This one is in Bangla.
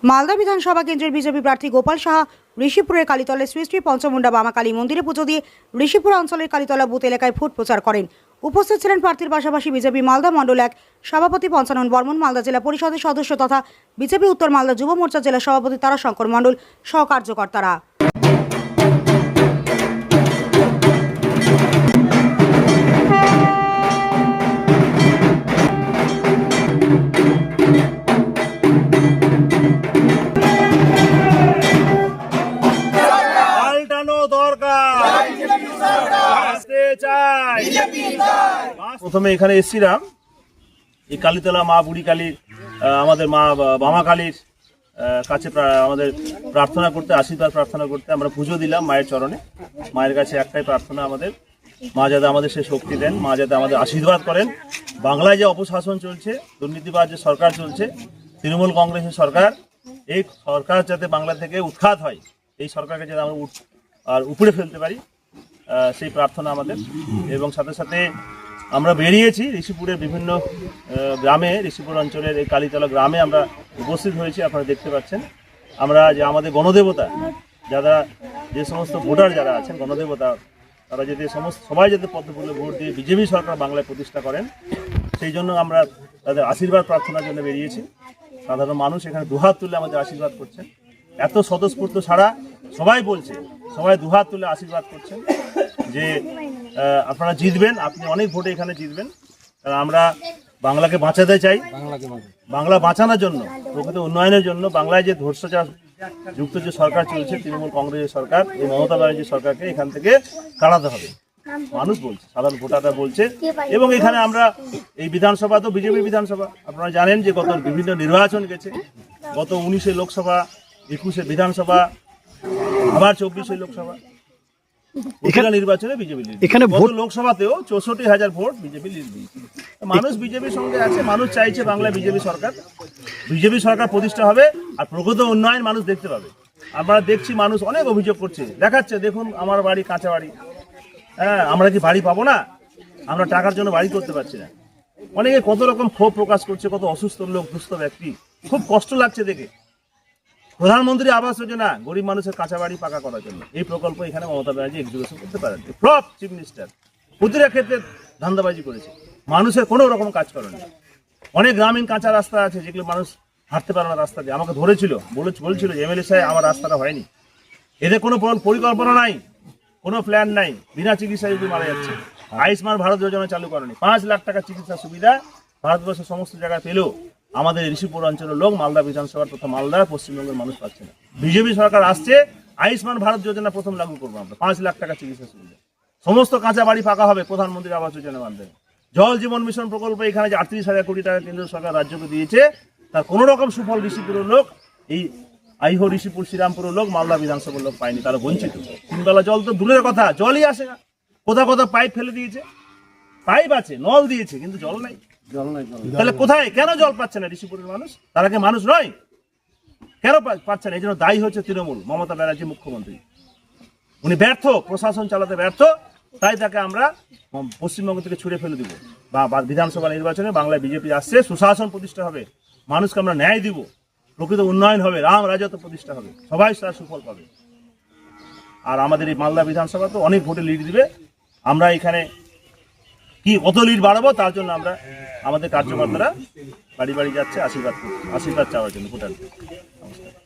মালদা বিধানসভা কেন্দ্রের বিজেপি প্রার্থী গোপাল সাহা ঋষিপুরের কালীতলায় শ্রী শ্রী পঞ্চমুণ্ডা বামা কালী মন্দিরে পুজো দিয়ে ঋষিপুর অঞ্চলের কালীতলা বুথ এলাকায় ভোট প্রচার করেন। উপস্থিত ছিলেন প্রার্থীর পাশাপাশি বিজেপি মালদা মণ্ডল 1 সভাপতি পঞ্চানন বর্মন, মালদা জেলা পরিষদের সদস্য তথা বিজেপি উত্তর মালদা যুব মোর্চা জেলা সভাপতি তারাশঙ্কর মণ্ডল সহ কার্যকর্তারা। প্রথমে এখানে এসেছিলাম এই কালীতলা মা বুড়ি কালী আমাদের মা বামা কালীর কাছে আমাদের প্রার্থনা করতে, আশীর্বাদ প্রার্থনা করতে আমরা পুজো দিলাম মায়ের চরণে। মায়ের কাছে একটাই প্রার্থনা আমাদের, মা যাতে আমাদের সে শক্তি দেন, মা যাতে আমাদের আশীর্বাদ করেন। বাংলায় যে অপশাসন চলছে, দুর্নীতিবাজ যে সরকার চলছে, তৃণমূল কংগ্রেসের সরকার, এই সরকার যাতে বাংলা থেকে উৎখাত হয়, এই সরকারকে যাতে আমরা উপড়ে ফেলতে পারি, সেই প্রার্থনা আমাদের। এবং সাথে সাথে আমরা বেরিয়েছি ঋষিপুরের বিভিন্ন গ্রামে, ঋষিপুর অঞ্চলের এই কালীতলা গ্রামে আমরা উপস্থিত হয়েছি। আপনারা দেখতে পাচ্ছেন আমরা যে আমাদের গণদেবতা, যারা যে সমস্ত ভোটার যারা আছেন গণদেবতা, তারা যদি সবাই যাতে পদ্মফুলে ভোট দিয়ে বিজেপি সরকার বাংলায় প্রতিষ্ঠা করেন, সেই জন্য আমরা তাদের আশীর্বাদ প্রার্থনার জন্য বেরিয়েছি। সাধারণ মানুষ এখানে দুহাত তুলে আমাদের আশীর্বাদ করছেন। এত স্বতঃস্ফূর্ত ছাড়া সবাই বলছে, সবাই দুহাত তুলে আশীর্বাদ করছেন যে আপনারা জিতবেন, আপনি অনেক ভোটে এখানে জিতবেন। কারণ আমরা বাংলাকে বাঁচাতে চাই, বাংলা বাঁচানোর জন্য, প্রকৃত উন্নয়নের জন্য। বাংলায় যে ধর্ষচার যুক্ত যে সরকার চলছে, তৃণমূল কংগ্রেসের সরকার, এই মমতা ব্যানার্জির সরকারকে এখান থেকে কাটাতে হবে। মানুষ বলছে, সাধারণ ভোটাররা বলছে। এবং এখানে আমরা এই বিধানসভা তো বিজেপি বিধানসভা, আপনারা জানেন যে গত বিভিন্ন নির্বাচন গেছে, গত 19-এ লোকসভা, 21-এ বিধানসভা, আবার 24-এ লোকসভা, এখানে নির্বাচনে বিজেপি এখানে ভোট, লোকসভাতেও 64,000 ভোট বিজেপি লিড দিয়েছে। মানুষ বিজেপির সঙ্গে আছে, মানুষ চাইছে বাংলায় বিজেপি সরকার প্রতিষ্ঠা হবে আর প্রকৃত উন্নয়ন মানুষ দেখতে পাবে। আমরা দেখছি মানুষ অনেক অভিযোগ করছে, দেখাচ্ছে, দেখুন আমার বাড়ি কাঁচা বাড়ি, হ্যাঁ আমরা কি বাড়ি পাবো না, আমরা টাকার জন্য বাড়ি করতে পারছি না। অনেকে কত রকম ক্ষোভ প্রকাশ করছে, কত অসুস্থ লোক, দুস্থ ব্যক্তি, খুব কষ্ট লাগছে দেখে। প্রধানমন্ত্রী আবাস যোজনা গরিব মানুষের কাঁচা বাড়ি পাকা করার জন্য এই প্রকল্প এখানে মমতা ব্যানার্জি এক্সিকিউশন করতে পারেন। ফ্লপ চিফ মিনিস্টার, প্রতিটা ক্ষেত্রে ধান্দাবাজি করেছে, মানুষের কোনো রকম কাজ করেনি। অনেক গ্রামীণ কাঁচা রাস্তা আছে যেগুলো মানুষ হাঁটতে পারে না, রাস্তা দিয়ে আমাকে ধরেছিল, বলছিল যে এমএলএ সাহেব আমার রাস্তাটা হয়নি। এদের কোনো পরিকল্পনা নাই, কোনো প্ল্যান নাই, বিনা চিকিৎসায় যদি মারা যাচ্ছে। আয়ুষ্মান ভারত যোজনা চালু করেনি, 5 লাখ টাকা চিকিৎসা সুবিধা ভারতবর্ষের সমস্ত জায়গায় পেলেও আমাদের ঋষিপুর অঞ্চলের লোক, মালদা বিধানসভার তথা মালদা পশ্চিমবঙ্গের মানুষ পাচ্ছে না। বিজেপি সরকার আসছে, আয়ুষ্মান ভারত যোজনা প্রথম লাগু করবো আমরা, 5 লাখ টাকা চিকিৎসা সুবিধা, সমস্ত কাঁচা বাড়ি পাকা হবে প্রধানমন্ত্রী আবাস যোজনার মাধ্যমে। জল জীবন মিশন প্রকল্প এখানে যে 38,000 কোটি টাকা কেন্দ্র সরকার রাজ্যকে দিয়েছে, তার কোনো রকম সুফল ঋষিপুরের লোক, এই আইহো ঋষিপুর শ্রীরামপুরের লোক, মালদা বিধানসভার লোক পায়নি, তারা বঞ্চিত। 3 বেলা জল তো দূরের কথা, জলই আসে না। কোথাও পাইপ ফেলে দিয়েছে, পাইপ আছে, নল দিয়েছে, কিন্তু জল নাই। তাহলে কোথায়, কেন জল পাচ্ছে না ঋষিপুরের মানুষ? তারা কি মানুষ নয়? কেন পাচ্ছে না? এই জন্য দায়ী হচ্ছে তৃণমূল, মমতা ব্যানার্জি মুখ্যমন্ত্রী। উনি ব্যর্থ, প্রশাসন চালাতে ব্যর্থ, তাই তাকে আমরা পশ্চিমবঙ্গ থেকে ছুড়ে ফেলে দিব। বা বিধানসভা নির্বাচনে বাংলায় বিজেপি আসছে, সুশাসন প্রতিষ্ঠা হবে, মানুষকে আমরা ন্যায় দিব, প্রকৃত উন্নয়ন হবে, রাম রাজত্ব প্রতিষ্ঠা হবে, সবাই তার সুফল পাবে। আর আমাদের এই মালদা বিধানসভা তো অনেক ভোটে লিড দিবে। আমরা এখানে কি কত লিড বাড়াবো, তার জন্য আমরা আমাদের কার্যকর্তারা বাড়ি বাড়ি যাচ্ছে আশীর্বাদ চাওয়ার জন্য ভোটারদের।